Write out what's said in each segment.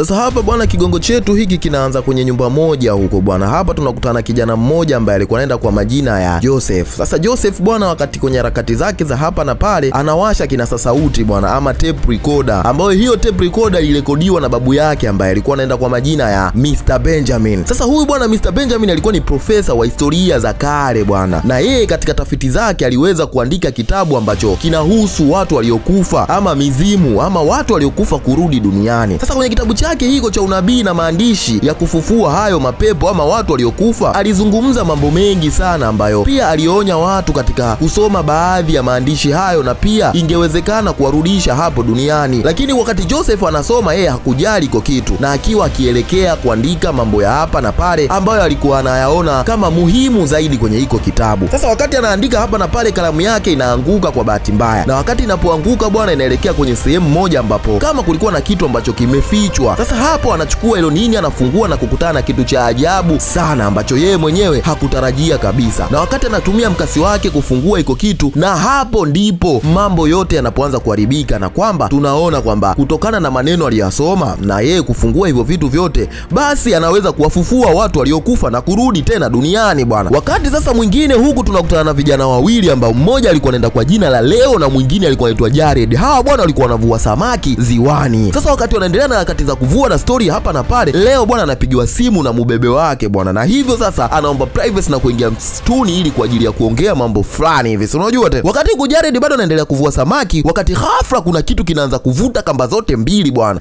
Sasa hapa bwana, kigongo chetu hiki kinaanza kwenye nyumba moja huko bwana. Hapa tunakutana kijana mmoja ambaye alikuwa anaenda kwa majina ya Joseph. Sasa Joseph bwana, wakati kwenye harakati zake za hapa na pale, anawasha kinasa sauti bwana, ama tape recorder, ambayo hiyo tape recorder ilirekodiwa na babu yake ambaye alikuwa anaenda kwa majina ya Mr. Benjamin. Sasa huyu bwana Mr. Benjamin alikuwa ni profesa wa historia za kale bwana, na yeye katika tafiti zake aliweza kuandika kitabu ambacho kinahusu watu waliokufa ama mizimu ama watu waliokufa kurudi duniani. Sasa kwenye kitabu chake hiko cha unabii na maandishi ya kufufua hayo mapepo ama watu waliokufa, alizungumza mambo mengi sana ambayo pia alionya watu katika kusoma baadhi ya maandishi hayo, na pia ingewezekana kuwarudisha hapo duniani. Lakini wakati Joseph anasoma, yeye hakujali kwa kitu, na akiwa akielekea kuandika mambo ya hapa na pale ambayo alikuwa anayaona kama muhimu zaidi kwenye hiko kitabu. Sasa wakati anaandika hapa na pale, kalamu yake inaanguka kwa bahati mbaya, na wakati inapoanguka bwana, inaelekea kwenye sehemu moja ambapo kama kulikuwa na kitu ambacho kimefichwa. Sasa hapo anachukua hilo nini, anafungua na kukutana na kitu cha ajabu sana ambacho yeye mwenyewe hakutarajia kabisa. Na wakati anatumia mkasi wake kufungua hiko kitu, na hapo ndipo mambo yote yanapoanza kuharibika, na kwamba tunaona kwamba kutokana na maneno aliyosoma na yeye kufungua hivyo vitu vyote, basi anaweza kuwafufua watu waliokufa na kurudi tena duniani bwana. Wakati sasa mwingine huku tunakutana na vijana wawili ambao mmoja alikuwa anaenda kwa jina la Leo na mwingine alikuwa anaitwa Jared. Hawa bwana walikuwa wanavua samaki ziwani. Sasa wakati wanaendelea na harakati za kuvua na story hapa na pale, Leo bwana anapigiwa simu na mubebe wake bwana, na hivyo sasa anaomba privacy na kuingia msituni ili kwa ajili ya kuongea mambo fulani hivi, si unajua tena. Wakati huko Jared bado anaendelea kuvua samaki, wakati ghafla kuna kitu kinaanza kuvuta kamba zote mbili bwana.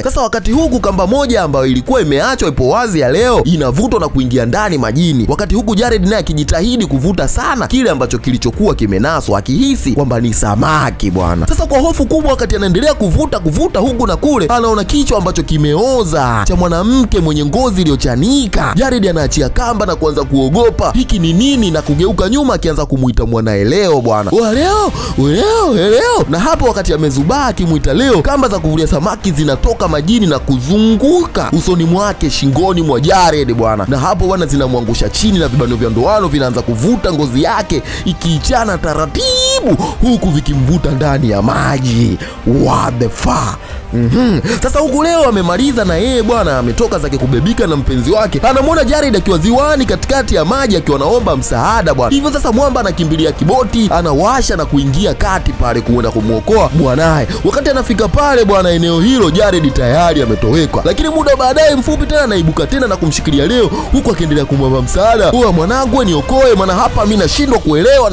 Sasa wakati huku kamba moja ambayo ilikuwa imeachwa ipo wazi ya Leo inavutwa na kuingia ndani majini, wakati huku Jared naye akijitahidi kuvuta sana kile ambacho kilichokuwa kimenaswa, akihisi kwamba ni samaki bwana. Sasa kwa hofu kubwa, wakati anaendelea kuvuta huku na kule, anaona kichwa ambacho kimeoza cha mwanamke mwenye ngozi iliyochanika. Jared anaachia kamba na kuanza kuogopa hiki ni nini, na kugeuka nyuma akianza kumuita mwanae Leo bwana. Leo. Na hapo wakati amezubaa akimuita Leo, kamba za kuvulia samaki zinatoka majini na kuzunguka usoni mwake, shingoni mwa Jared bwana, na hapo bwana zinamwangusha chini na vibano vya ndoano vinaanza kuvuta ngozi yake ikiichana taratibu, huku vikimvuta ndani ya maji. What the fuck? Sasa huku Leo amemaliza na yeye bwana ametoka zake kubebika na mpenzi wake, anamwona Jared akiwa ziwani katikati ya maji akiwa naomba msaada bwana. Hivyo sasa mwamba anakimbilia kiboti, anawasha na kuingia kati pale kuenda kumuokoa bwanae. Wakati anafika pale bwana eneo hilo, Jared tayari ametoweka, lakini muda baadaye mfupi tena anaibuka tena na kumshikilia Leo huku akiendelea kumwomba msaada. Mwanangu niokoe, maana hapa mimi nashindwa kuelewa,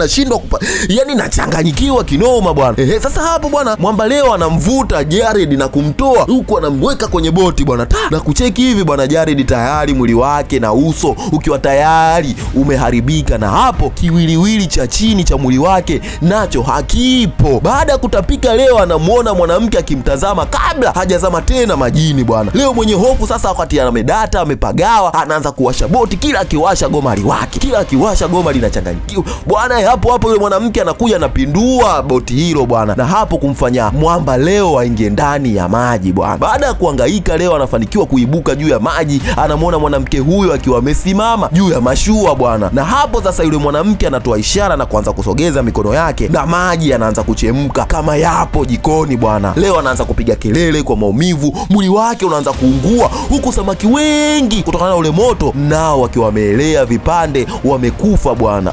yani nachanganyikiwa kinoma bwana. Sasa hapo bwana mwamba Leo anamvuta Jared na kumtoa huku anamweka kwenye boti bwana, na kucheki hivi bwana, Jared tayari mwili wake na uso ukiwa tayari umeharibika, na hapo kiwiliwili cha chini cha mwili wake nacho hakipo. Baada ya kutapika, Leo anamuona mwanamke akimtazama kabla hajazama tena majini bwana. Leo mwenye hofu sasa, wakati amedata amepagawa, anaanza kuwasha boti, kila akiwasha goma liwake, kila akiwasha goma linachanganyikiwa bwana. Hapo yule mwanamke anakuja anapindua boti hilo bwana, na hapo kumfanya mwamba Leo aingie ndani ya maji bwana. Baada ya kuhangaika, Leo anafanikiwa kuibuka juu ya maji, anamwona mwanamke huyo akiwa amesimama juu ya mashua bwana, na hapo sasa yule mwanamke anatoa ishara na kuanza kusogeza mikono yake, na maji yanaanza kuchemka kama yapo jikoni bwana. Leo anaanza kupiga kelele kwa maumivu, mwili wake unaanza kuungua, huku samaki wengi kutokana na ule moto nao wakiwa wameelea vipande, wamekufa bwana.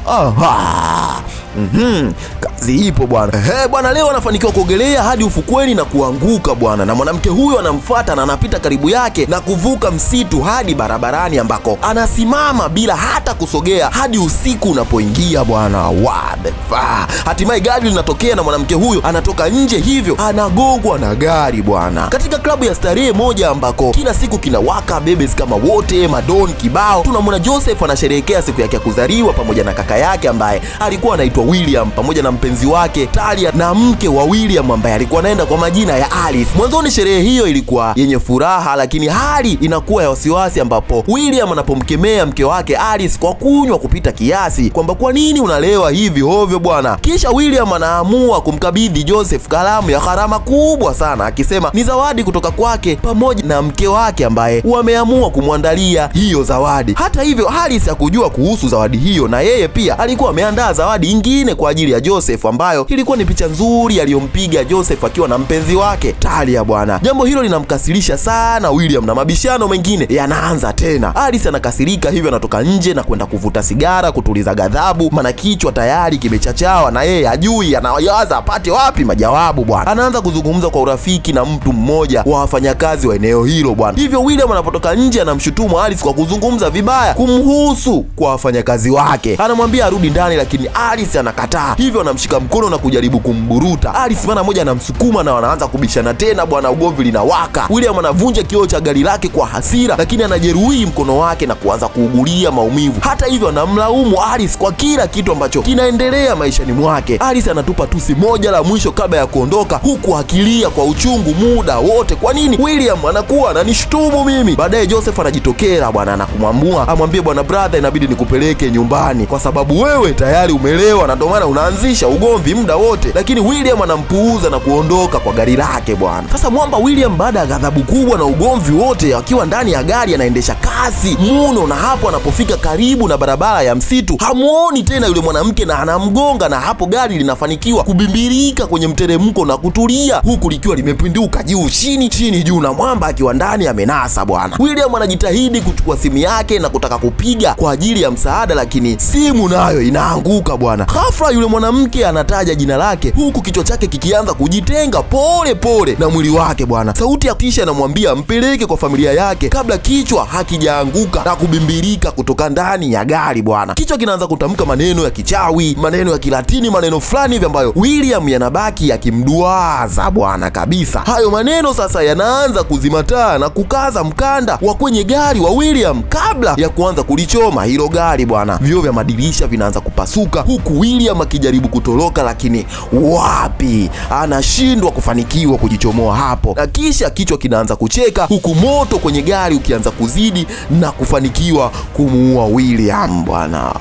Kazi ipo bwana. Bwana Leo anafanikiwa kuogelea hadi ufukweni na kuanguka bwana, na mwanamke huyo anamfuata na anapita karibu yake na kuvuka msitu hadi barabarani ambako anasimama bila hata kusogea hadi usiku unapoingia bwana. What the fuck? Hatimaye gari linatokea na mwanamke huyo anatoka nje, hivyo anagongwa na gari bwana. Katika klabu ya starehe moja ambako kila siku kinawaka bebes kama wote madon kibao, tunamwona Joseph anasherehekea siku yake ya kuzaliwa pamoja na kaka yake ambaye alikuwa anaitwa William, pamoja na mpenzi wake Talia na mke wa William ambaye alikuwa anaenda kwa majina ya Alice. Mwanzoni sherehe hiyo ilikuwa yenye furaha, lakini hali inakuwa ya wasiwasi ambapo William anapomkemea mke wake Alice kwa kunywa kupita kiasi, kwamba kwa nini unalewa hivi hovyo bwana. Kisha William anaamua kumkabidhi Joseph kalamu ya gharama kubwa sana, akisema ni zawadi kutoka kwake pamoja na mke wake ambaye wameamua kumwandalia hiyo zawadi. Hata hivyo Alice hakujua kuhusu zawadi hiyo, na yeye pia alikuwa ameandaa zawadi nyingine kwa ajili ya Joseph ambayo ilikuwa ni picha nzuri aliyompiga Joseph akiwa na mpenzi wake Talia bwana. Jambo hilo linamkasirisha sana William na mabishano mengine yanaanza tena. Alice anakasirika, hivyo anatoka nje na kwenda kuvuta sigara kutuliza ghadhabu, maana kichwa tayari kimechachawa na yeye hajui anawaza apate wapi majawabu bwana. Anaanza kuzungumza kwa urafiki na mtu mmoja wa wafanyakazi wa eneo hilo bwana. Hivyo William anapotoka nje anamshutumu Alice kwa kuzungumza vibaya kumhusu kwa wafanyakazi wake. Anamwambia arudi ndani, lakini Alice anakataa, hivyo anamshika mkono na kujaribu kumburuta. Alice mara moja anamsukuma na wanaanza kubishana tena bwana. Ugomvi linawaka. William anavunja kioo cha gari lake kwa hasira, lakini anajeruhi mkono wake na kuanza kuugulia maumivu. Hata hivyo anamlaumu Alice kwa kila kitu ambacho kinaendelea maishani mwake. Alice anatupa tusi moja la mwisho kabla ya kuondoka, huku akilia kwa uchungu muda wote. Kwa nini William anakuwa ananishutumu mimi? Baadaye Joseph anajitokeza bwana na kumwambia amwambie bwana brother, inabidi nikupeleke nyumbani kwa sababu wewe tayari umelewa na ndio maana unaanzisha ugomvi muda wote. Lakini William anampuuza na kuondoka kwa gari lake bwana. Sasa mwamba William baada ya ghadhabu kubwa na ugomvi wote, akiwa ndani ya gari anaendesha kasi muno, na hapo anapofika karibu na barabara ya msitu hamuoni tena yule mwanamke na anamgonga, na hapo gari linafanikiwa kubimbirika kwenye mteremko na kutulia, huku likiwa limepinduka juu chini chini juu, na mwamba akiwa ndani amenasa bwana. William anajitahidi kuchukua simu yake na kutaka kupiga kwa ajili ya msaada, lakini simu nayo inaanguka bwana. Ghafla yule mwanamke anataja jina lake, huku kichwa chake kikianza kujitenga pole pole na mwili wake bwana. Sauti ya kisha inamwambia mpeleke kwa familia yake kabla kichwa hakijaanguka na kubimbirika kutoka ndani ya gari bwana. Kichwa kinaanza kutamka maneno ya kichawi, maneno ya Kilatini, maneno fulani hivi ambayo William yanabaki yakimduaza bwana kabisa. Hayo maneno sasa yanaanza kuzimataa na kukaza mkanda wa kwenye gari wa William kabla ya kuanza kulichoma hilo gari bwana. Vioo vya madirisha vinaanza kupasuka, huku William akijaribu kutoroka, lakini wapi, anashindwa kufanikiwa kujichomoa hapo, na kisha kichwa kinaanza kucheka, huku moto kwenye gari ukianza kuzidi na kufanikiwa kumuua William bwana.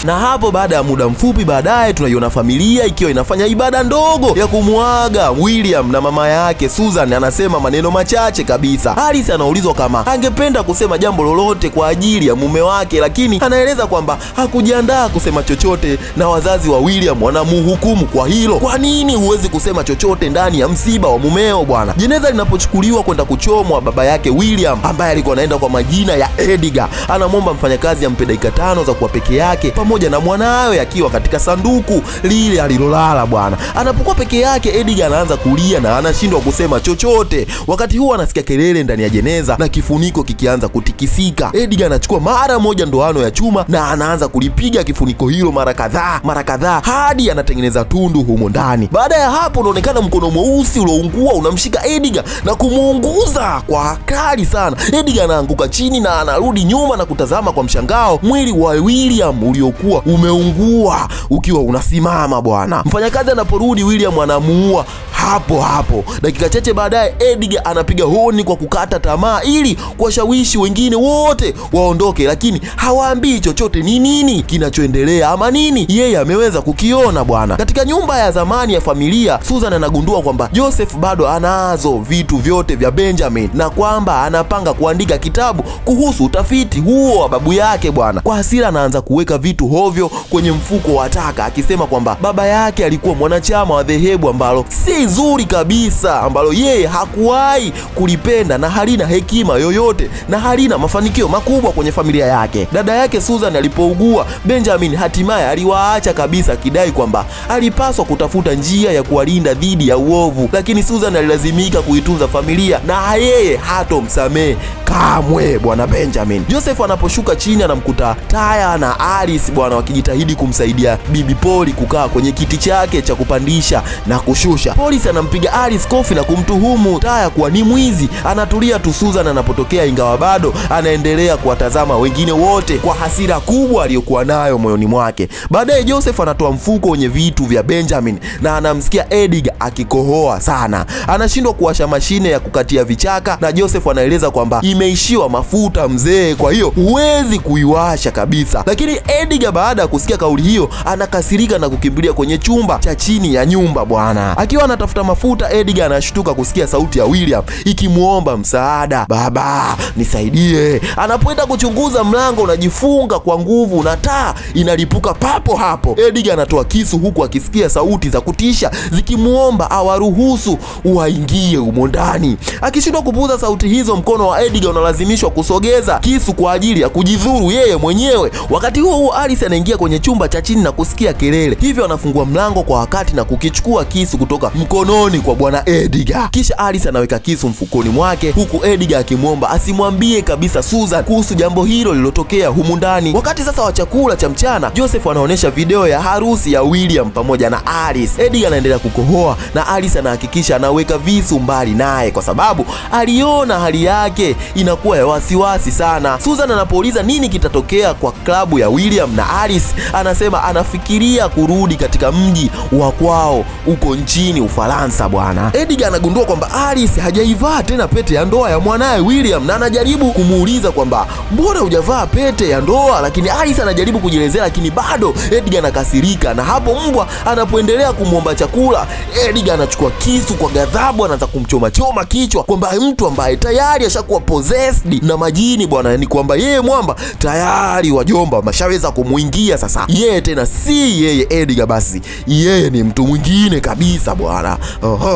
Na hapo baada ya muda mfupi baadaye tunaiona familia ikiwa inafanya ibada ndogo ya kumuaga William, na mama yake Susan anasema maneno machache kabisa. Alice anaulizwa kama angependa kusema jambo lolote kwa ajili ya mume wake, lakini anaeleza kwamba hakujiandaa kusema chochote na wazazi wa William wanamuhukumu kwa hilo. Kwa nini huwezi kusema chochote ndani ya msiba wa mumeo bwana? Jeneza linapochukuliwa kwenda kuchomwa, baba yake William ambaye alikuwa anaenda kwa majina ya Edgar anamwomba mfanyakazi ampe dakika 5 za kuwa peke yake pamoja na mwanawe akiwa katika sanduku lile alilolala bwana. Anapokuwa peke yake, Edgar anaanza kulia na anashindwa kusema chochote. Wakati huo anasikia kelele ndani ya jeneza na kifuniko kikianza kutikisika. Edgar anachukua mara moja ndoano ya chuma na anaanza kulipiga kifuniko hilo mara kadhaa hadi anatengeneza tundu humo ndani. Baada ya hapo unaonekana mkono mweusi ulioungua unamshika Edgar na kumuunguza kwa hatari sana. Edgar anaanguka chini na anarudi nyuma na kutazama kwa mshangao mwili wa William uliokuwa umeungua ukiwa unasimama bwana. Mfanyakazi anaporudi, William anamuua hapo hapo. Dakika chache baadaye, Edgar anapiga honi kwa kukata tamaa ili kuwashawishi wengine wote waondoke, lakini hawaambii chochote ni nini kinachoendelea ama nini yeye ameweza kukiona bwana. Katika nyumba ya zamani ya familia, Susan anagundua kwamba Joseph bado anazo vitu vyote vya Benjamin na kwamba anapanga kuandika kitabu kuhusu utafiti huo wa babu yake bwana. Kwa hasira anaanza kuweka vitu hovyo kwenye mfuko wa taka, akisema kwamba baba yake alikuwa mwanachama wa dhehebu ambalo si zuri kabisa, ambalo yeye hakuwahi kulipenda na halina hekima yoyote na halina mafanikio makubwa kwenye familia yake. Dada yake Susan alipougua, Benjamin hatimaye aliwaacha kabisa, akidai kwamba alipaswa kutafuta njia ya kuwalinda dhidi ya uovu, lakini Susan alilazimika kuitunza familia na yeye hatomsamehe kamwe bwana Benjamin. Joseph anaposhuka chini anamkuta Taya na Alice bwana wakijitahidi kumsaidia bibi Polly kukaa kwenye kiti chake cha kupandisha na kushusha. Polisi anampiga Alice kofi na kumtuhumu Taya kuwa ni mwizi. Anatulia tu Susan anapotokea, ingawa bado anaendelea kuwatazama wengine wote kwa hasira kubwa aliyokuwa nayo moyoni mwake. Baadaye Joseph anatoa mfuko wenye vitu vya Benjamin na anamsikia Edgar akikohoa sana. Anashindwa kuwasha mashine ya kukatia vichaka na Joseph anaeleza kwamba imeishiwa mafuta mzee, kwa hiyo huwezi kuiwasha kabisa. Lakini Edgar baada ya kusikia kauli hiyo anakasirika na kukimbilia kwenye chumba cha chini ya nyumba bwana. Akiwa anatafuta mafuta, Edgar anashtuka kusikia sauti ya William ikimuomba msaada, baba nisaidie. Anapoenda kuchunguza, mlango unajifunga kwa nguvu na taa inalipuka papo hapo. Edgar anatoa kisu huku akisikia sauti za kutisha zikimuomba awaruhusu waingie humo ndani. Akishindwa kupuuza sauti hizo, mkono wa Edgar unalazimishwa kusogeza kisu kwa ajili ya kujidhuru yeye mwenyewe. Wakati huo Alice anaingia kwenye chumba cha chini na kusikia kelele, hivyo anafungua mlango kwa wakati na kukichukua kisu kutoka mkononi kwa bwana Edgar. Kisha Alice anaweka kisu mfukoni mwake huku Edgar akimwomba asimwambie kabisa Susan kuhusu jambo hilo lililotokea humu ndani. Wakati sasa wa chakula cha mchana, Joseph anaonyesha video ya harusi ya William pamoja na Alice. Edgar anaendelea kukohoa na Alice anahakikisha anaweka visu mbali naye kwa sababu aliona hali yake inakuwa ya wasiwasi sana. Susan anapouliza nini kitatokea kwa klabu ya William na Alice, anasema anafikiria kurudi katika mji wa kwao uko nchini Ufaransa bwana. Edgar anagundua kwamba Alice hajaivaa tena pete ya ndoa ya mwanae William na anajaribu kumuuliza kwamba mbona hujavaa pete ya ndoa, lakini Alice anajaribu kujielezea lakini bado Edgar anakasirika. Na hapo mbwa anapoendelea kumwomba chakula, Edgar anachukua kisu kwa ghadhabu, anaanza kumchoma kichwa kwamba mtu ambaye tayari ashakuwa possessed na majini bwana, ni kwamba yeye mwamba tayari wajomba mashaweza kumuingia. Sasa yeye tena si yeye Edgar, basi yeye ni mtu mwingine kabisa bwana.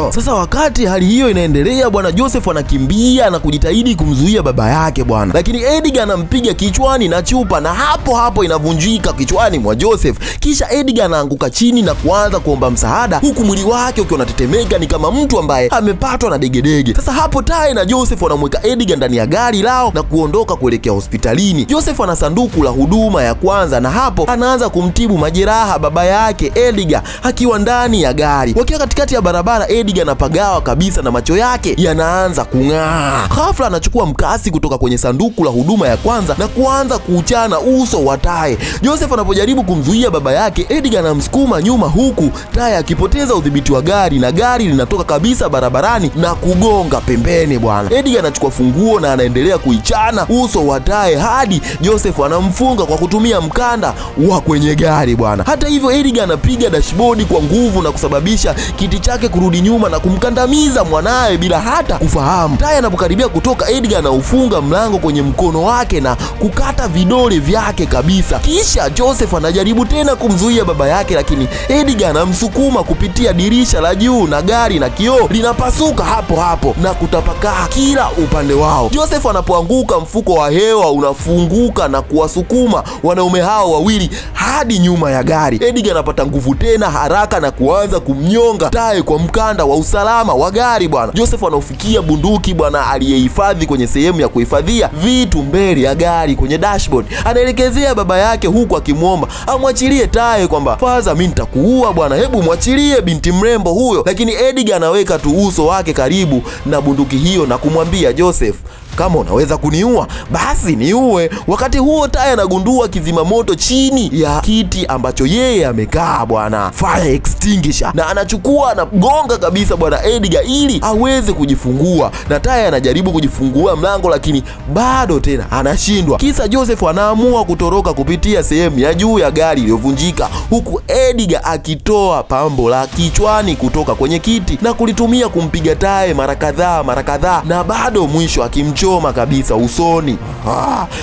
Sasa wakati hali hiyo inaendelea bwana, Joseph anakimbia na kujitahidi kumzuia baba yake bwana, lakini Edgar anampiga kichwani na chupa na hapo inavunjika kichwani mwa Joseph. Kisha Edgar anaanguka chini na kuanza kuomba msaada huku mwili wake ukiwa unatetemeka ni kama mtu ambaye amepatwa na degedege. Sasa hapo Tai na Joseph wanamweka Edgar ndani ya gari lao na kuondoka kuelekea hospitalini. Joseph ana sanduku la huduma ya kwanza na hapo anaanza kumtibu majeraha baba yake Edgar akiwa ndani ya gari. Wakiwa katikati ya barabara, Edgar anapagawa kabisa na macho yake yanaanza kung'aa. Ghafla anachukua mkasi kutoka kwenye sanduku la huduma ya kwanza na kuanza kuuchana uso wa Tai. Joseph anapojaribu kumzuia baba yake, Edgar anamsukuma nyuma huku Tai akipoteza udhibiti wa gari na gari linatoka kabisa barabarani na kugonga pembeni bwana. Edgar anachukua funguo na anaendelea kuichana uso wa Tai hadi Joseph anamfunga kwa kutumia mkanda wa kwenye gari bwana. Hata hivyo, Edgar anapiga dashboard kwa nguvu na kusababisha kiti chake kurudi nyuma na kumkandamiza mwanae bila hata kufahamu. Tai anapokaribia kutoka, Edgar anaufunga mlango kwenye mkono wake na kukata vidole vyake kabisa. Kisha Joseph anajaribu tena kumzuia baba yake, lakini Edgar anamsukuma kupitia dirisha la juu na gari na kioo linapasuka hapo na kutapakaa kila upande wao. Joseph anapoanguka, mfuko wa hewa unafunguka na kuwasukuma wanaume hao wawili hadi nyuma ya gari. Edgar anapata nguvu tena haraka na kuanza kumnyonga Tai kwa mkanda wa usalama wa gari bwana. Joseph anafikia bunduki bwana aliyehifadhi kwenye sehemu ya kuhifadhia vitu mbele ya gari kwenye dashboard. Anaelekezea baba yake huku akimwomba amwachilie Tai kwamba faza, mimi nitakuua bwana, hebu mwachilie binti mrembo huyo. Lakini Edgar anaweka tu uso wake karibu na bunduki hiyo na kumwambia Joseph, kama unaweza kuniua basi niue. Wakati huo Tai anagundua kizima moto chini ya kiti ambacho yeye amekaa bwana, fire extinguisher, na anachukua na gonga kabisa bwana Edgar ili aweze kujifungua. Na Tai anajaribu kujifungua mlango lakini bado tena anashindwa. Kisa Joseph anaamua kutoroka kupitia sehemu ya juu ya gari iliyovunjika, huku Edgar akitoa pambo la kichwani kutoka kwenye kiti na kulitumia kumpiga Tai mara kadhaa na bado mwisho akimchoma kabisa usoni.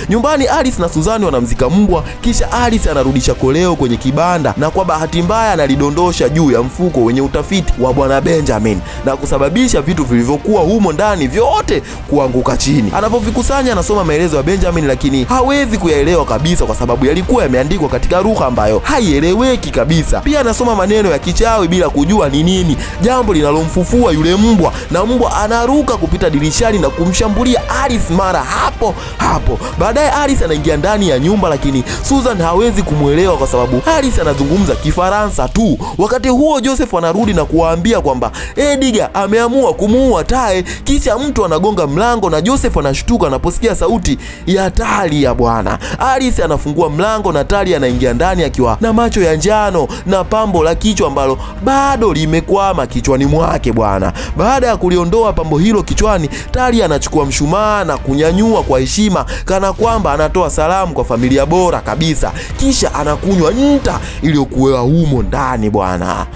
Nyumbani Alice na Susan wanamzika mbwa, kisha Alice anarudisha koleo kwenye kibanda na kwa bahati mbaya analidondosha juu ya mfuko wenye utafiti wa bwana Benjamin na kusababisha vitu vilivyokuwa humo ndani vyote kuanguka chini. Anapovikusanya anasoma maelezo ya Benjamin lakini hawezi kuyaelewa kabisa kwa sababu yalikuwa yameandikwa katika lugha ambayo haieleweki kabisa. Pia anasoma maneno ya kichawi bila kujua ni nini, jambo linalomfufua yule mbwa, na mbwa anaruka kupita dirishani na kumshambulia Alice mara hapo. Baadaye Alice anaingia ndani ya nyumba lakini Susan hawezi kumuelewa kwa sababu Alice anazungumza Kifaransa tu. Wakati huo Joseph anarudi na kuwaambia kwamba Edgar ameamua kumuua Tai. Kisha mtu anagonga mlango na Joseph anashtuka anaposikia sauti ya Talia bwana. Alice anafungua mlango na Talia anaingia ndani akiwa na macho ya njano na pambo la kichwa ambalo bado limekwama kichwani mwake bwana. Baada ya kuliondoa pambo hilo kichwani, Talia anachukua mshumaa kuchuchumaa na kunyanyua kwa heshima kana kwamba anatoa salamu kwa familia bora kabisa, kisha anakunywa nta iliyokuwa humo ndani bwana.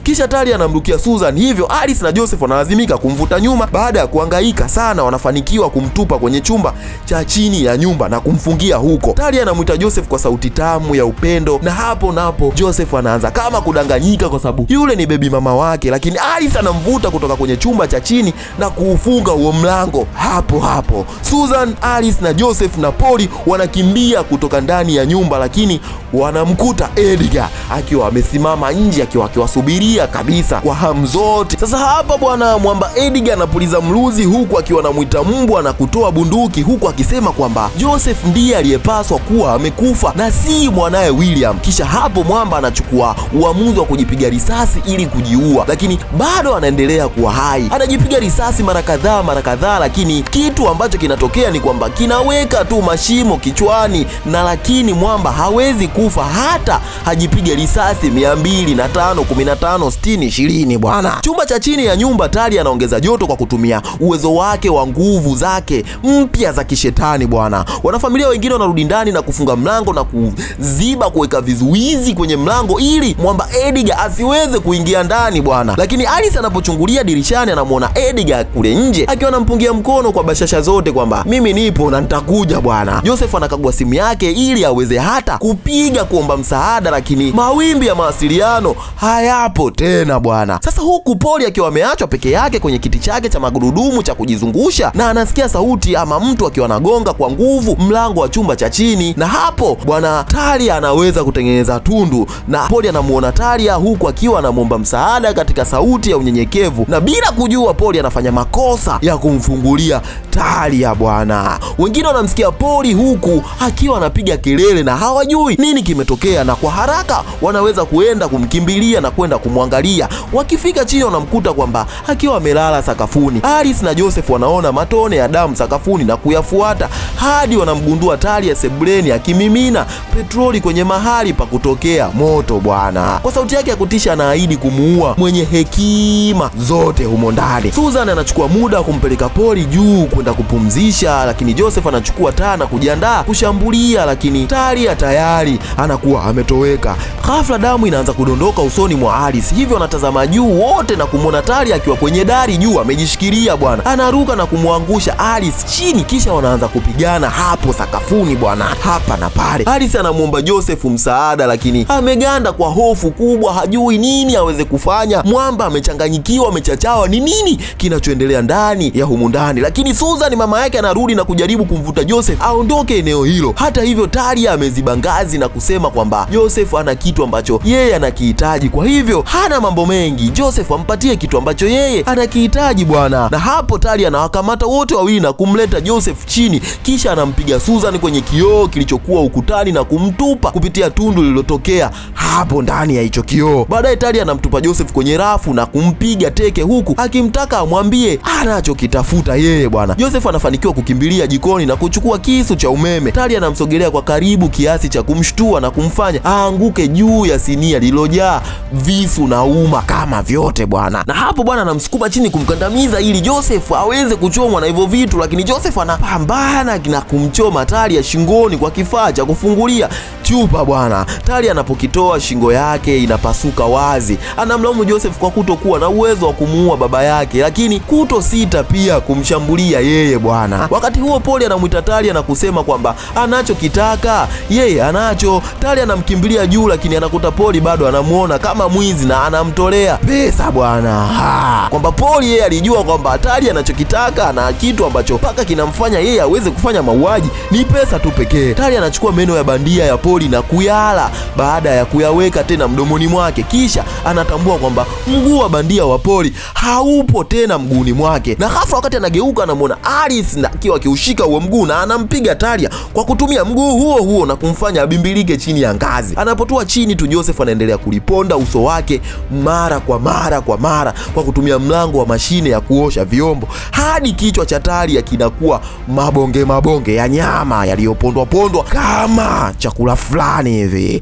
Kisha Talia anamrukia Susan, hivyo Alice na Joseph wanalazimika kumvuta nyuma. Baada ya kuhangaika sana, wanafanikiwa kumtupa kwenye chumba cha chini ya nyumba na kumfungia huko. Talia anamuita Joseph kwa sauti tamu ya upendo, na hapo napo Joseph anaanza kama kudanganyika kwa sababu yule ni baby mama wake, lakini Alice anamvuta kutoka kwenye chumba cha chini na kuufunga huo mlango. Hapo Susan, Alice na Joseph na Polly wanakimbia kutoka ndani ya nyumba, lakini wanamkuta Edgar akiwa amesimama nje akiwasubiria kabisa kwa hamu zote. Sasa hapa bwana, mwamba Edgar anapuliza mluzi huku akiwa anamuita mbwa na kutoa bunduki huku akisema kwamba Joseph ndiye aliyepaswa kuwa amekufa na si mwanae William. Kisha hapo mwamba anachukua uamuzi wa kujipiga risasi ili kujiua, lakini bado anaendelea kuwa hai. Anajipiga risasi mara kadhaa, lakini kitu ambacho kinatokea ni kwamba kinaweka tu mashimo kichwani, na lakini mwamba hawezi kufa hata hajipige risasi 205, 15, 60, 20 bwana. Chumba cha chini ya nyumba, Talia anaongeza joto kwa kutumia uwezo wake wa nguvu zake mpya za kishetani bwana. Wanafamilia wengine wanarudi ndani na kufunga mlango na kuziba, kuweka vizuizi kwenye mlango ili mwamba Edgar asiweze kuingia ndani bwana. Lakini Alice anapochungulia dirishani anamuona Edgar kule nje akiwa anampungia mkono kwa bashasha zote kwamba mimi nipo na nitakuja bwana. Joseph anakagua simu yake ili aweze hata kupiga kuomba msaada, lakini mawimbi ya mawasiliano hayapo tena bwana. Sasa huku Polly akiwa ameachwa peke yake kwenye kiti chake cha magurudumu cha kujizungusha, na anasikia sauti ama mtu akiwa anagonga kwa nguvu mlango wa chumba cha chini, na hapo bwana Talia anaweza kutengeneza tundu, na Polly anamuona Talia huku akiwa anamwomba msaada katika sauti ya unyenyekevu, na bila kujua Polly anafanya makosa ya kumfungulia Talia bwana. Wengine wanamsikia Polly huku akiwa anapiga kelele na hawajui nini kimetokea, na kwa haraka wanaweza kuenda kumkimbilia na kwenda kumwangalia. Wakifika chini wanamkuta kwamba akiwa amelala sakafuni. Alice na Joseph wanaona matone ya damu sakafuni na kuyafuata hadi wanamgundua Talia sebuleni akimimina petroli kwenye mahali pa kutokea moto bwana. Kwa sauti yake ya kutisha anaahidi kumuua mwenye hekima zote humo ndani. Susan anachukua muda kumpeleka Polly juu kwenda kupumzisha, lakini Joseph anachukua taa na kujiandaa kushambulia, lakini Talia tayari anakuwa ametoweka. Ghafla damu inaanza kudondoka usoni mwa Alice, hivyo anatazama juu wote na kumwona Talia akiwa kwenye dari juu amejishikilia bwana. Anaruka na kumwangusha Alice chini, kisha wanaanza kupigana hapo sakafuni bwana, hapa na pale. Alice anamuomba Joseph msaada, lakini ameganda kwa hofu kubwa, hajui nini aweze kufanya. Mwamba amechanganyikiwa, amechachawa ni nini kinachoendelea ndani ya humu ndani. Lakini Susan mama yake anarudi na kujaribu kumvuta Joseph aondoke eneo hilo. Hata hivyo Talia ameziba ngazi na kusema kwamba Joseph ana kitu ambacho yeye anakihitaji, kwa hivyo hana mambo mengi, Joseph ampatie kitu ambacho yeye anakihitaji bwana. Na hapo Talia anawakamata wote wawili na kumleta Joseph chini, kisha anampiga Susan kwenye kioo kilichokuwa ukutani na kumtupa kupitia tundu lililotokea hapo ndani ya hicho kioo. Baadaye Talia anamtupa Joseph kwenye rafu na kumpiga teke huku akimtaka amwambie anachokitafuta yeye bwana. Joseph anafanikiwa kukimbilia jikoni na kuchukua kisu cha umeme. Talia anamsogelea kwa karibu kiasi cha kumshtua na kumfanya aanguke juu ya sinia lililojaa visu na uma kama vyote bwana. Na hapo bwana anamsukuma chini kumkandamiza ili Joseph aweze kuchomwa na hivyo vitu, lakini Joseph anapambana na kumchoma Talia shingoni kwa kifaa cha kufungulia chupa bwana. Talia anapokitoa shingo yake inapasuka wazi. Anamlaumu Joseph kwa kutokuwa na uwezo wa kumuua baba yake, lakini kutosita pia kumshambulia yeye bwana. Wakati huo Polly anamuita Talia na kusema kwamba anachokitaka yeye anacho. Talia anamkimbilia juu, lakini anakuta Polly bado anamuona kama mwizi na anamtolea pesa bwana. Kwamba Polly yeye alijua kwamba Talia anachokitaka na kitu ambacho paka kinamfanya yeye aweze kufanya mauaji ni pesa tu pekee. Talia anachukua meno ya bandia ya Polly na kuyala baada ya kuyaweka tena mdomoni mwake, kisha anatambua kwamba mguu wa bandia wa Polly haupo tena mguuni mwake. Na ghafla wakati anageuka anamuona Alice na akiwa akiushika huo mguu na anampiga Talia kwa kutumia mguu huo na kumfanya abimbilike chini ya ngazi. Anapotua chini tu Joseph anaendelea kuliponi kuponda uso wake mara kwa mara kwa kutumia mlango wa mashine ya kuosha vyombo hadi kichwa cha Talia kinakuwa mabonge ya nyama yaliyopondwa kama chakula fulani hivi.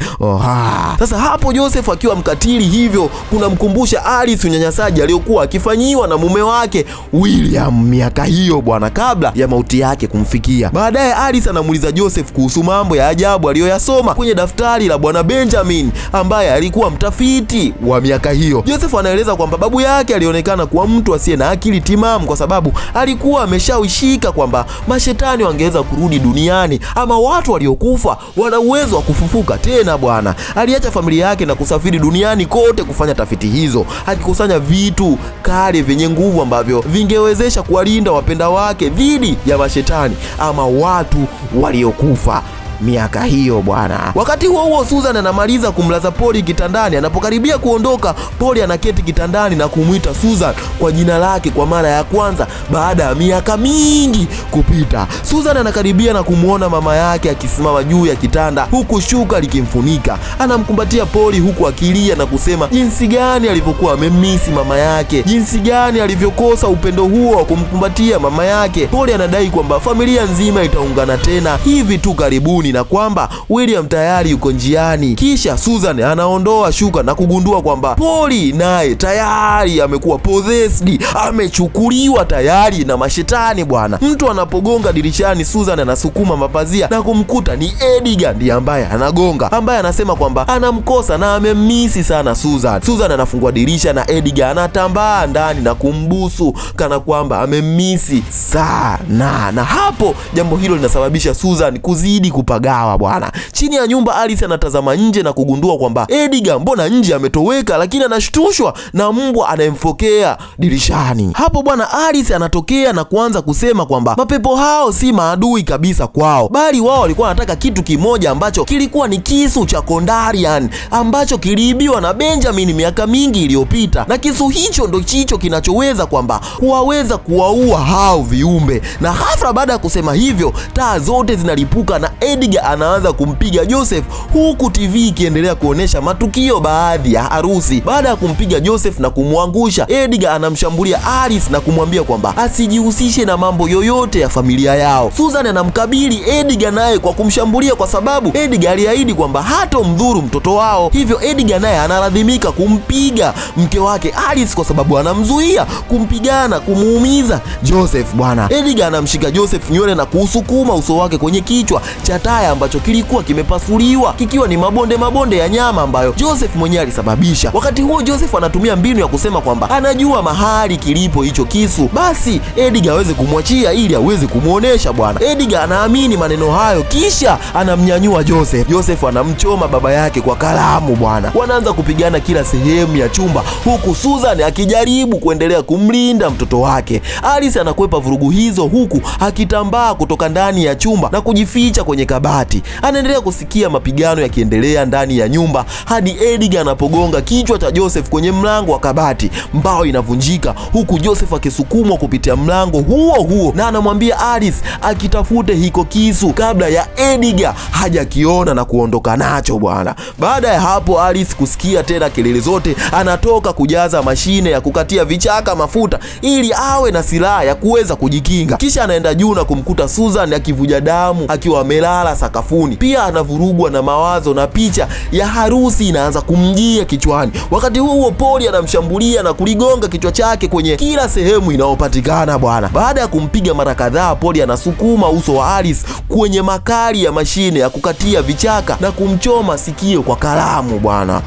Sasa hapo Joseph akiwa mkatili hivyo kunamkumbusha Alice unyanyasaji aliyokuwa akifanyiwa na mume wake William miaka hiyo bwana, kabla ya mauti yake kumfikia. Baadaye Alice anamuuliza Joseph kuhusu mambo ya ajabu aliyoyasoma kwenye daftari la bwana Benjamin ambaye alikuwa mtafiti wa miaka hiyo. Joseph anaeleza kwamba babu yake alionekana kuwa mtu asiye na akili timamu kwa sababu alikuwa ameshawishika kwamba mashetani wangeweza kurudi duniani ama watu waliokufa wana uwezo wa kufufuka tena bwana. Aliacha familia yake na kusafiri duniani kote kufanya tafiti hizo, akikusanya vitu kale vyenye nguvu ambavyo vingewezesha kuwalinda wapenda wake dhidi ya mashetani ama watu waliokufa miaka hiyo bwana. Wakati huo Susan anamaliza kumlaza Polly kitandani. Anapokaribia kuondoka, Polly anaketi kitandani na kumuita Susan kwa jina lake kwa mara ya kwanza baada ya miaka mingi kupita. Susan anakaribia na kumuona mama yake akisimama juu ya kitanda huku shuka likimfunika. Anamkumbatia Polly huku akilia na kusema jinsi gani alivyokuwa amemisi mama yake, jinsi gani alivyokosa upendo huo wa kumkumbatia mama yake. Polly anadai kwamba familia nzima itaungana tena hivi tu karibuni na kwamba William tayari yuko njiani. Kisha Susan anaondoa shuka na kugundua kwamba Polly naye tayari amekuwa possessed, amechukuliwa tayari na mashetani bwana. Mtu anapogonga dirishani, Susan anasukuma mapazia na kumkuta ni Edgar ndiye ambaye anagonga, ambaye anasema kwamba anamkosa na amemmisi sana Susan. Susan anafungua dirisha na Edgar anatambaa ndani na kumbusu kana kwamba amemmisi sana, na hapo jambo hilo linasababisha Susan kuzidi kupagawa bwana. Chini ya nyumba Alice anatazama nje na kugundua kwamba Edgar mbona nje ametoweka, lakini anashtushwa na mbwa anayemfokea dirishani. Hapo bwana Alice anatokea na kuanza kusema kwamba mapepo hao si maadui kabisa kwao, bali wao walikuwa wanataka kitu kimoja ambacho kilikuwa ni kisu cha Kondarian ambacho kiliibiwa na Benjamin miaka mingi iliyopita, na kisu hicho ndo chicho kinachoweza kwamba kuwaweza kuwaua hao viumbe. Na ghafla baada ya kusema hivyo, taa zote zinalipuka na Edgar anaanza kumpiga Joseph huku TV ikiendelea kuonesha matukio baadhi ya harusi. Baada ya kumpiga Joseph na kumwangusha, Edgar anamshambulia Alice na kumwambia kwamba asijihusishe na mambo yoyote ya familia yao. Susan anamkabili Edgar naye kwa kumshambulia kwa sababu Edgar aliahidi kwamba hatomdhuru mtoto wao. Hivyo Edgar naye analazimika kumpiga mke wake Alice kwa sababu anamzuia kumpigana kumuumiza Joseph bwana. Edgar anamshika Joseph nywele na kuusukuma uso wake kwenye kichwa cha Taya ambacho kilikuwa kimepasuliwa kikiwa ni mabonde ya nyama ambayo Joseph mwenyewe alisababisha. Wakati huo Joseph anatumia mbinu ya kusema kwamba anajua mahali kilipo hicho kisu, basi Edgar aweze kumwachia ili aweze kumuonesha bwana. Edgar anaamini maneno hayo kisha anamnyanyua Joseph. Joseph anamchoma baba yake kwa kalamu bwana. Wanaanza kupigana kila sehemu ya chumba huku Susan akijaribu kuendelea kumlinda mtoto wake. Alice anakwepa vurugu hizo huku akitambaa kutoka ndani ya chumba na kujificha kwenye kabati. Anaendelea kusikia mapigano yakiendelea ndani ya nyumba hadi Edgar anapogonga kichwa cha Joseph kwenye mlango wa kabati. Mbao inavunjika huku Joseph akisukumwa kupitia mlango huo na anamwambia Alice akitafute hiko kisu kabla ya Edgar hajakiona na kuondoka nacho bwana. Baada ya hapo Alice kusikia tena kelele zote, anatoka kujaza mashine ya kukatia vichaka mafuta ili awe na silaha ya kuweza kujikinga. Kisha anaenda juu na kumkuta Susan akivuja damu akiwa amelala sakafuni. Pia anavurugwa na mawazo na picha ya harusi inaanza kumjia kichwani. Wakati huo Polly anamshambulia na kuligonga kichwa chake kwenye kila sehemu inayopatikana bwana. Baada ya kumpiga mara kadhaa, Polly anasukuma uso wa Alice kwenye makali ya mashine ya kukatia vichaka na kumchoma sikio kwa kalamu bwana.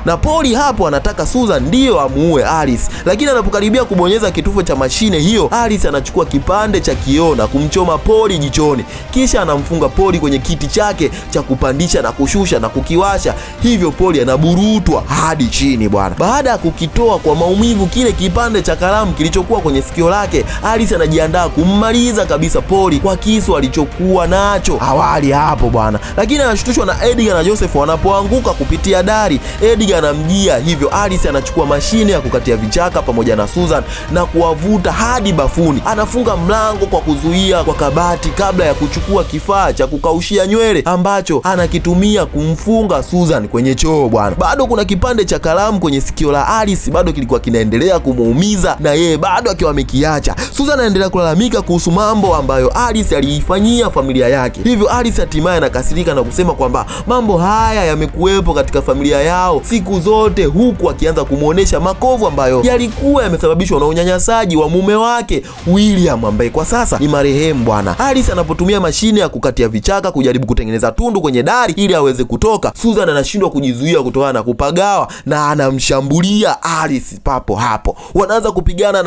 Na Polly hapo anataka Susan ndiyo amuue Alice, lakini anapokaribia kubonyeza kitufe cha mashine hiyo, Alice anachukua kipande cha kioo na kumchoma Polly jichoni. Kisha anamfunga Polly kwenye kiti chake cha kupandisha na kushusha na kukiwasha. Hivyo Polly anaburutwa hadi chini bwana. Baada ya kukitoa kwa maumivu kile kipande cha kalamu kilichokuwa kwenye sikio lake, Alice anajiandaa kummaliza kabisa Polly kwa kisu alichokuwa nacho awali hapo bwana. Lakini anashtushwa na Edgar na Joseph wanapoanguka kupitia dari. Edgar anamjia, hivyo Alice anachukua mashine ya kukatia vichaka pamoja na Susan na kuwavuta hadi bafuni. Anafunga mlango kwa kuzuia kwa kabati kabla ya kuchukua kifaa cha kukaushia nywele ambacho anakitumia kumfunga Susan kwenye choo bwana. Bado kuna kipande cha kalamu kwenye sikio la Alice bado kilikuwa kinaendelea kumuumiza na yeye bado akiwa amekiacha. Susan anaendelea kulalamika kuhusu mambo ambayo Alice aliifanyia familia yake. Hivyo Alice hatimaye anakasirika na kusema kwamba mambo haya yamekuwepo katika familia yao siku zote, huku akianza kumuonesha makovu ambayo yalikuwa yamesababishwa na unyanyasaji wa mume wake William ambaye kwa sasa ni marehemu bwana. Alice anapotumia mashine ya kukatia vichaka kujaribu kutengeneza tundu kwenye dari ili aweze kutoka, Susan anashindwa kujizuia kutokana na kupagawa na anamshambulia Alice papo hapo. Wanaanza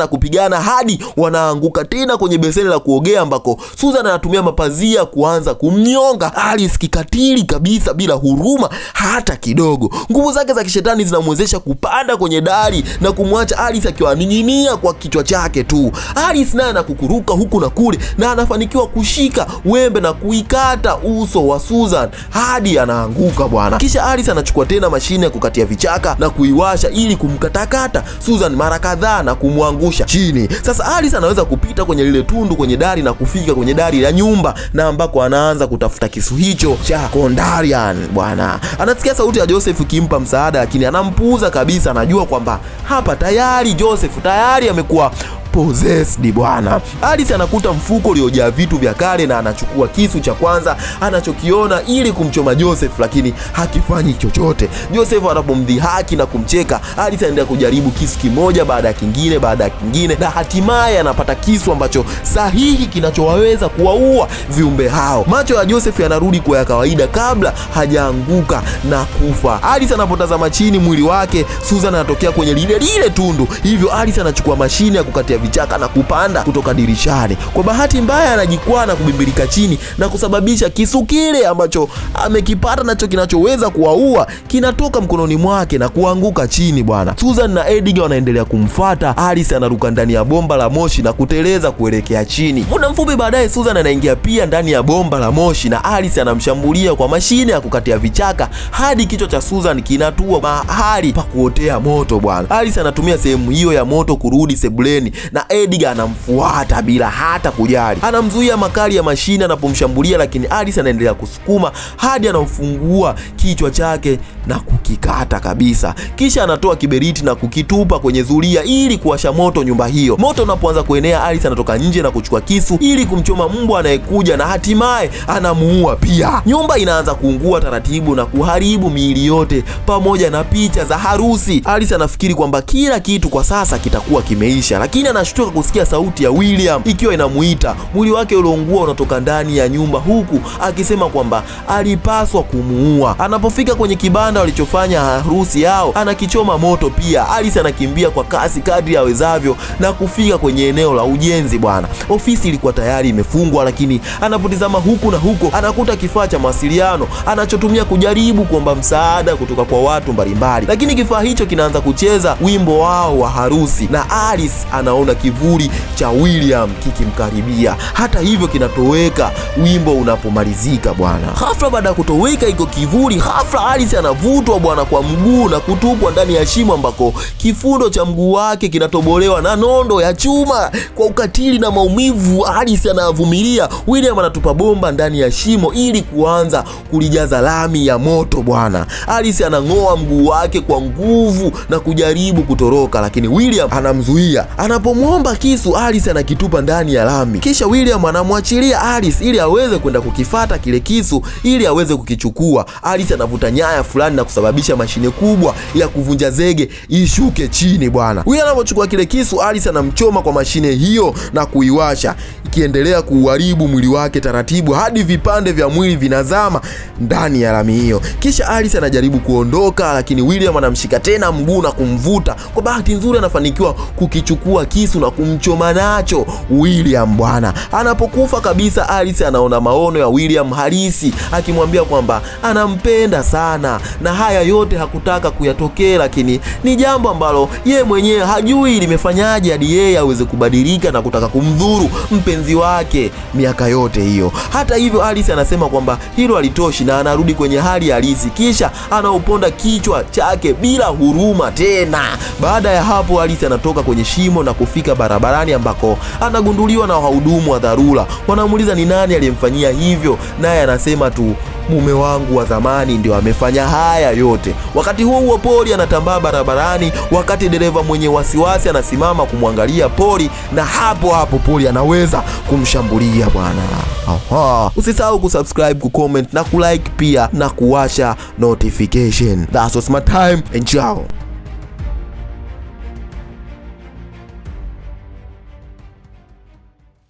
kupigana hadi wanaanguka tena kwenye beseni la kuogea ambako Susan anatumia mapazia kuanza kumnyonga Alice kikatili kabisa bila huruma hata kidogo. Nguvu zake za kishetani zinamwezesha kupanda kwenye dari na kumwacha Alice akiwa aning'inia kwa kichwa chake tu. Alice naye anakukuruka huku na kule na anafanikiwa kushika wembe na kuikata uso wa Susan hadi anaanguka bwana. Kisha Alice anachukua tena mashine ya kukatia vichaka na kuiwasha ili kumkatakata Susan mara kadhaa na kumwangusha chini. Sasa Alice anaweza kupita kwenye lile tundu kwenye dari na kufika kwenye dari ya nyumba na ambako anaanza kutafuta kisu hicho cha Kondarian bwana. Anasikia sauti ya Joseph ikimpa msaada lakini anampuuza kabisa. Anajua kwamba hapa tayari Joseph tayari amekuwa possessed bwana. Alice anakuta mfuko uliojaa vitu vya kale na anachukua kisu cha kwanza anachokiona ili kumchoma Joseph, lakini hakifanyi chochote. Joseph anapomdhihaki na kumcheka, Alice anaendelea kujaribu kisu kimoja baada ya kingine na hatimaye anapata kisu ambacho sahihi kinachowaweza kuwaua viumbe hao. Macho ya Joseph yanarudi kwa ya kawaida kabla hajaanguka na kufa. Alice anapotazama chini mwili wake, Susan anatokea kwenye lile tundu. Hivyo Alice anachukua mashine ya kukatia vichaka na kupanda kutoka dirishani. Kwa bahati mbaya anajikwaa na kubimbilika chini na kusababisha kisu kile ambacho amekipata nacho kinachoweza kuwaua kinatoka mkononi mwake na kuanguka chini bwana. Susan na Edgar wanaendelea kumfuata. Alice anaruka ndani ya bomba la moshi na kuteleza kuelekea chini. Muda mfupi baadaye Susan anaingia pia ndani ya bomba la moshi na Alice anamshambulia kwa mashine ya kukatia vichaka hadi kichwa cha Susan kinatua mahali pa kuotea moto bwana. Alice anatumia sehemu hiyo ya moto kurudi sebuleni na Edgar anamfuata bila hata kujali. Anamzuia makali ya mashine anapomshambulia, lakini Alice anaendelea kusukuma hadi anaufungua kichwa chake na kukikata kabisa. Kisha anatoa kiberiti na kukitupa kwenye zulia ili kuwasha moto nyumba hiyo. Moto unapoanza kuenea, Alice anatoka nje na kuchukua kisu ili kumchoma mbwa anayekuja na hatimaye anamuua pia. Nyumba inaanza kuungua taratibu na kuharibu miili yote pamoja na picha za harusi. Alice anafikiri kwamba kila kitu kwa sasa kitakuwa kimeisha, lakini anashtuka kusikia sauti ya William ikiwa inamuita. Mwili wake ulioungua unatoka ndani ya nyumba huku akisema kwamba alipaswa kumuua. Anapofika kwenye kibanda walichofanya harusi yao, anakichoma moto pia. Alice anakimbia kwa kasi kadri awezavyo na kufika kwenye eneo la ujenzi bwana. Ofisi ilikuwa tayari imefungwa, lakini anapotizama huku na huko anakuta kifaa cha mawasiliano anachotumia kujaribu kuomba msaada kutoka kwa watu mbalimbali, lakini kifaa hicho kinaanza kucheza wimbo wao wa harusi na Alice anaona kivuli cha William kikimkaribia. Hata hivyo kinatoweka wimbo unapomalizika bwana. Ghafla baada ya kutoweka iko kivuli, ghafla Alice anavutwa bwana kwa mguu na kutupwa ndani ya shimo ambako kifundo cha mguu wake kinatobolewa na nondo ya chuma. Kwa ukatili na maumivu Alice anavumilia. William anatupa bomba ndani ya shimo ili kuanza kulijaza lami ya moto bwana. Alice anang'oa mguu wake kwa nguvu na kujaribu kutoroka, lakini William anamzuia. Anapomwomba kisu, Alice anakitupa ndani ya lami. Kisha William anamwachilia Alice ili aweze kwenda kukifata kile kisu ili aweze kukichukua. Alice anavuta nyaya fulani na kusababisha mashine kubwa ya kuvunja zege ishuke chini bwana. William anapochukua kile kisu, Alice anamchoma kwa mashine hiyo na kuiwasha, ikiendelea kuharibu mwili wake taratibu hadi vipande vya mwili vinazama ndani ya lami hiyo. Kisha Alice anajaribu kuondoka, lakini William anamshika tena mguu na kumvuta. Kwa bahati nzuri anafanikiwa kukichukua kisu na kumchoma nacho William bwana. Anapokufa kabisa, Alice anaona maono ya William halisi akimwambia kwamba anampenda sana na haya yote hakutaka kuyatokea, lakini ni jambo ambalo yeye mwenyewe hajui limefanyaje hadi yeye aweze kubadilika na kutaka kumdhuru mpenzi wake miaka yote hiyo. Hata hivyo Alice anasema kwamba hilo halitoshi na anarudi kwenye hali halisi, kisha anauponda kichwa chake bila huruma tena. Baada ya hapo Alice anatoka kwenye shimo na kufika anafika barabarani ambako anagunduliwa na wahudumu wa dharura. Wanamuuliza ni nani aliyemfanyia hivyo, naye anasema tu mume wangu wa zamani ndio amefanya haya yote. Wakati huo Poli anatambaa barabarani, wakati dereva mwenye wasiwasi anasimama kumwangalia Poli, na hapo Poli anaweza kumshambulia bwana. Usisahau kusubscribe, kucomment na kulike pia na kuwasha notification. That's my time and ciao.